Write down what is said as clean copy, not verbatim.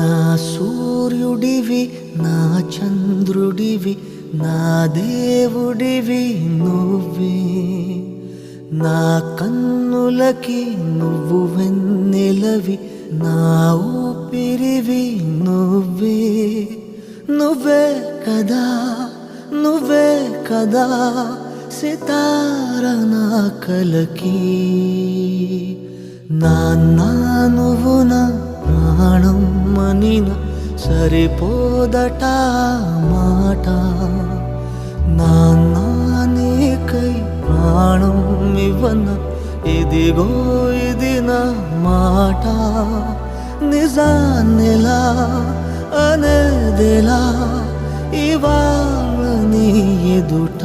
నా సూర్యుడివి నా చంద్రుడివి నా దేవుడివి నువ్వే నా కన్నులకి నువ్వు వెన్నెలవి నా ఊపిరివి నువ్వే నువ్వే కదా నువ్వే కదా సితార నా కలకి నాన్న నువ్వు నా ప్రాణం మనిన సరిపోదట మాట నాన్న నీకై ప్రాణం ఇవ్వన ఇదిగో ఇది నా మాట నిజాన్నెలా అనేదెలా ఇవాళ నీ ఎదుట